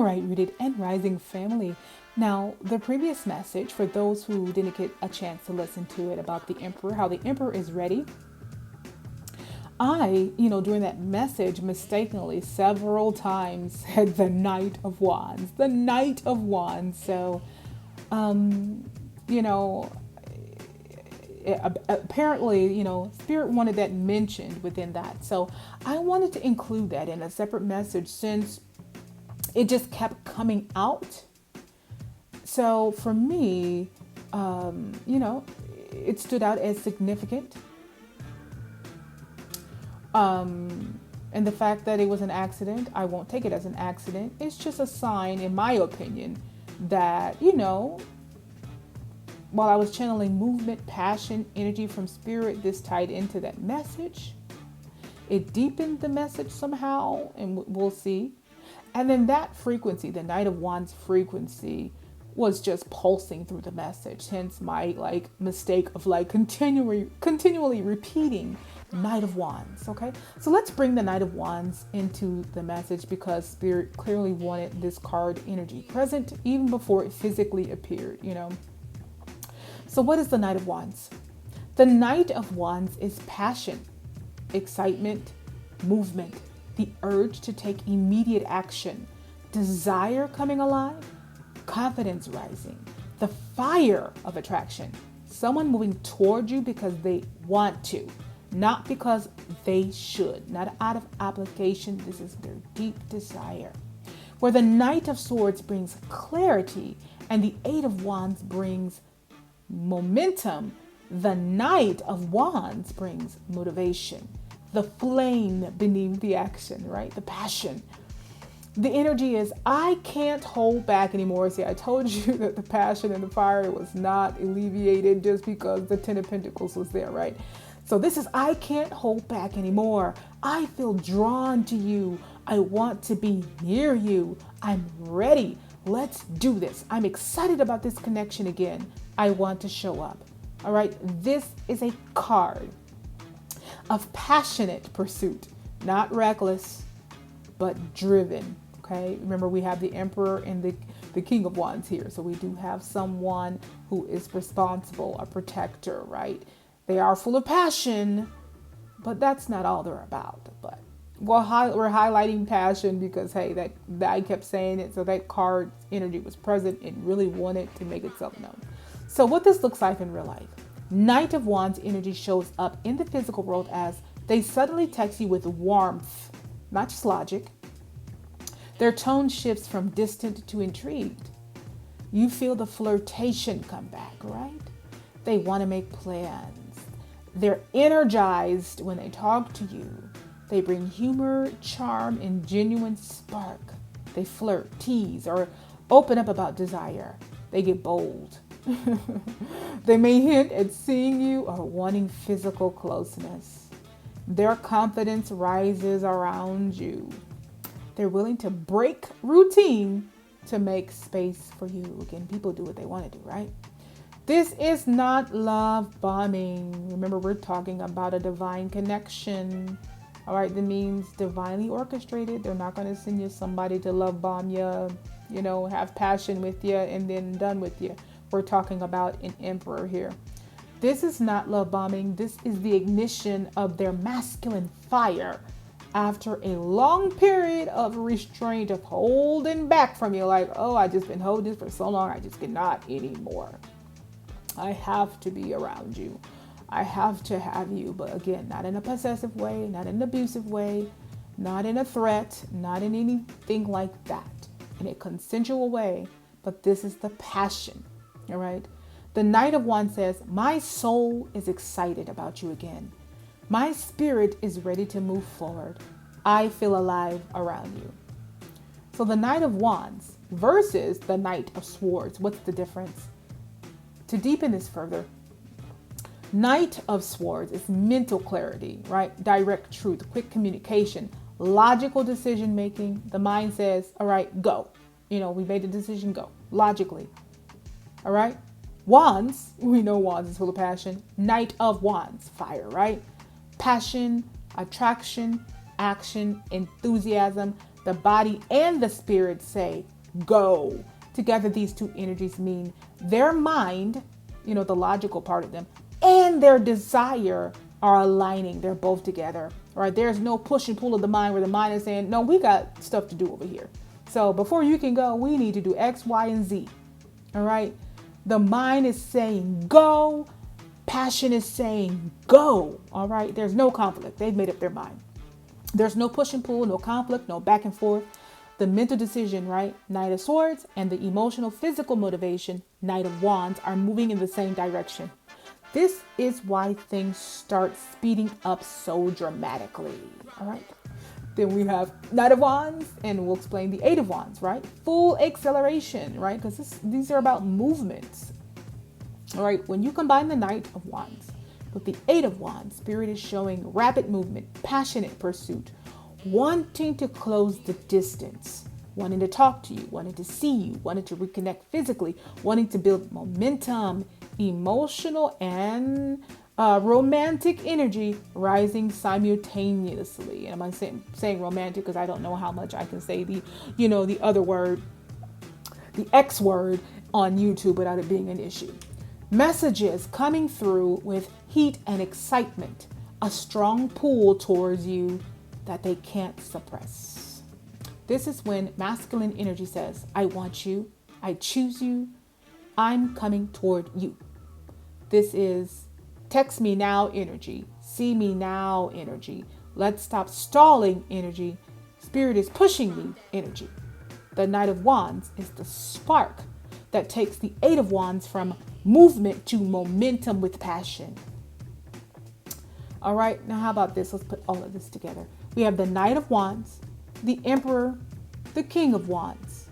All right, rooted and rising family. Now, the previous message, for those who didn't get a chance to listen to it about the emperor, how the emperor is ready. During that message, mistakenly several times said the Knight of Wands, the Knight of Wands. So, you know, apparently, Spirit wanted that mentioned within that. So I wanted to include that in a separate message since it just kept coming out. So for me, it stood out as significant. And the fact that it was an accident, I won't take it as an accident. It's just a sign, in my opinion, that, while I was channeling movement, passion, energy from Spirit, this tied into that message. It deepened the message somehow, and we'll see. And then that frequency, the Knight of Wands frequency, was just pulsing through the message. Hence my mistake of continually repeating Knight of Wands. Okay, so let's bring the Knight of Wands into the message because Spirit clearly wanted this card energy present even before it physically appeared. So what is the Knight of Wands? The Knight of Wands is passion, excitement, movement, the urge to take immediate action, desire coming alive, confidence rising, the fire of attraction, someone moving toward you because they want to, not because they should, not out of obligation. This is their deep desire. Where the Knight of Swords brings clarity and the Eight of Wands brings momentum, the Knight of Wands brings motivation, the flame beneath the action, right? The passion. The energy is, I can't hold back anymore. See, I told you that the passion and the fire was not alleviated just because the Ten of Pentacles was there, right? So this is, I can't hold back anymore. I feel drawn to you. I want to be near you. I'm ready. Let's do this. I'm excited about this connection again. I want to show up. All right. This is a card of passionate pursuit, not reckless, but driven. Okay. Remember, we have the Emperor and the King of Wands here. So we do have someone who is responsible, a protector, right? They are full of passion, but that's not all they're about. But we're highlighting passion because, hey, that I kept saying it. So that card energy was present and really wanted to make itself known. So what this looks like in real life. Knight of Wands energy shows up in the physical world as they suddenly text you with warmth, not just logic. Their tone shifts from distant to intrigued. You feel the flirtation come back, right? They want to make plans. They're energized when they talk to you. They bring humor, charm, and genuine spark. They flirt, tease, or open up about desire. They get bold. They may hint at seeing you or wanting physical closeness. Their confidence rises around you. They're willing to break routine to make space for you. Again, people do what they want to do, right? This is not love bombing. Remember, we're talking about a divine connection. All right, that means divinely orchestrated. They're not going to send you somebody to love bomb you, have passion with you and then done with you. We're talking about an emperor here. This is not love bombing. This is the ignition of their masculine fire after a long period of restraint, of holding back from you. Like, oh, I just been holding this for so long. I just cannot anymore. I have to be around you. I have to have you. But again, not in a possessive way, not in an abusive way, not in a threat, not in anything like that. In a consensual way. But this is the passion. All right. The Knight of Wands says, my soul is excited about you again. My spirit is ready to move forward. I feel alive around you. So the Knight of Wands versus the Knight of Swords. What's the difference? To deepen this further, Knight of Swords is mental clarity, right? Direct truth, quick communication, logical decision making. The mind says, all right, go. We made the decision, go. Logically. All right? Wands, we know Wands is full of passion. Knight of Wands, fire, right? Passion, attraction, action, enthusiasm, The body and the spirit say, go. Together, these two energies mean their mind, the logical part of them, and their desire are aligning. They're both together, right? There's no push and pull of the mind where the mind is saying, no, we got stuff to do over here. So before you can go, we need to do X, Y, and Z. All right. The mind is saying go. Passion is saying go. All right. There's no conflict. They've made up their mind. There's no push and pull, no conflict, no back and forth. The mental decision, right? Knight of Swords, and the emotional, physical motivation, Knight of Wands, are moving in the same direction. This is why things start speeding up so dramatically. All right. Then we have Knight of Wands, and we'll explain the Eight of Wands, right? Full acceleration, right? Because these are about movements. All right. When you combine the Knight of Wands with the Eight of Wands, Spirit is showing rapid movement, passionate pursuit, wanting to close the distance, wanting to talk to you, wanting to see you, wanting to reconnect physically, wanting to build momentum, emotional and romantic energy rising simultaneously. And I'm saying romantic because I don't know how much I can say the other word, the X word on YouTube without it being an issue. Messages coming through with heat and excitement, a strong pull towards you that they can't suppress. This is when masculine energy says, I want you, I choose you, I'm coming toward you. This is text me now energy, see me now energy, let's stop stalling energy, Spirit is pushing me energy. The Knight of Wands is the spark that takes the Eight of Wands from movement to momentum with passion. All right, now how about this? Let's put all of this together. We have the Knight of Wands, the Emperor, the King of Wands,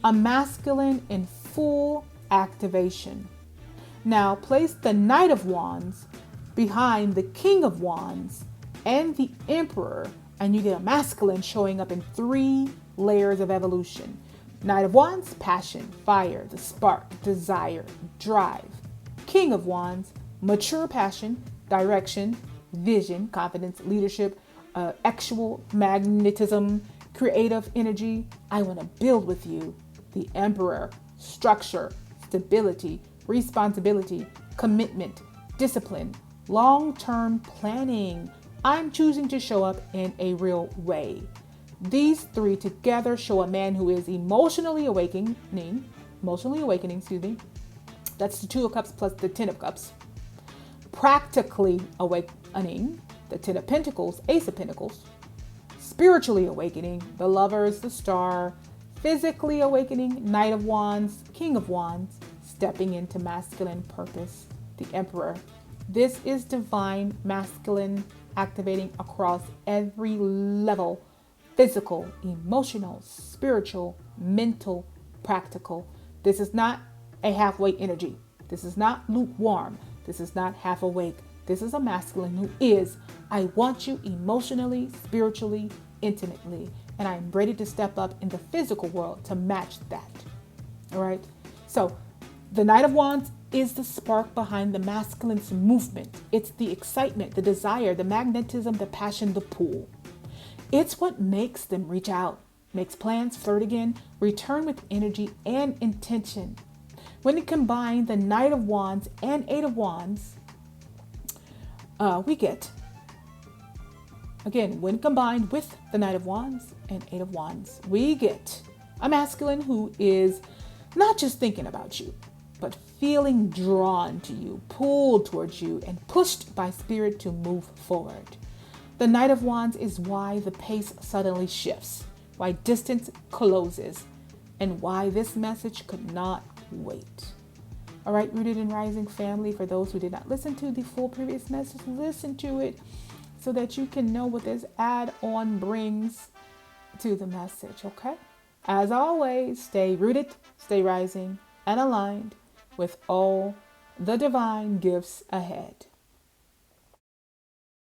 a masculine in full activation. Now place the Knight of Wands behind the King of Wands and the Emperor, and you get a masculine showing up in 3 layers of evolution. Knight of Wands, passion, fire, the spark, desire, drive. King of Wands, mature passion, direction, vision, confidence, leadership, actual magnetism, creative energy. I want to build with you. The Emperor, structure, stability, responsibility, commitment, discipline, long-term planning. I'm choosing to show up in a real way. These 3 together show a man who is emotionally awakening. That's the 2 of Cups plus the 10 of Cups. Practically awakening, the 10 of Pentacles, Ace of Pentacles. Spiritually awakening, the Lovers, the Star. Physically awakening, Knight of Wands, King of Wands. Stepping into masculine purpose, the Emperor. This is divine masculine activating across every level: physical, emotional, spiritual, mental, practical. This is not a halfway energy. This is not lukewarm. This is not half awake. This is a masculine who is, I want you emotionally, spiritually, intimately, and I'm ready to step up in the physical world to match that. All right. So the Knight of Wands is the spark behind the masculine's movement. It's the excitement, the desire, the magnetism, the passion, the pull. It's what makes them reach out, makes plans flirt again, return with energy and intention. When you combine the Knight of Wands and Eight of Wands, we get, again, when combined with the Knight of Wands and Eight of Wands, we get a masculine who is not just thinking about you, but feeling drawn to you, pulled towards you, and pushed by Spirit to move forward. The Knight of Wands is why the pace suddenly shifts, why distance closes, and why this message could not wait. All right, Rooted and Rising family, for those who did not listen to the full previous message, listen to it so that you can know what this add-on brings to the message, okay? As always, stay rooted, stay rising, and aligned with all the divine gifts ahead.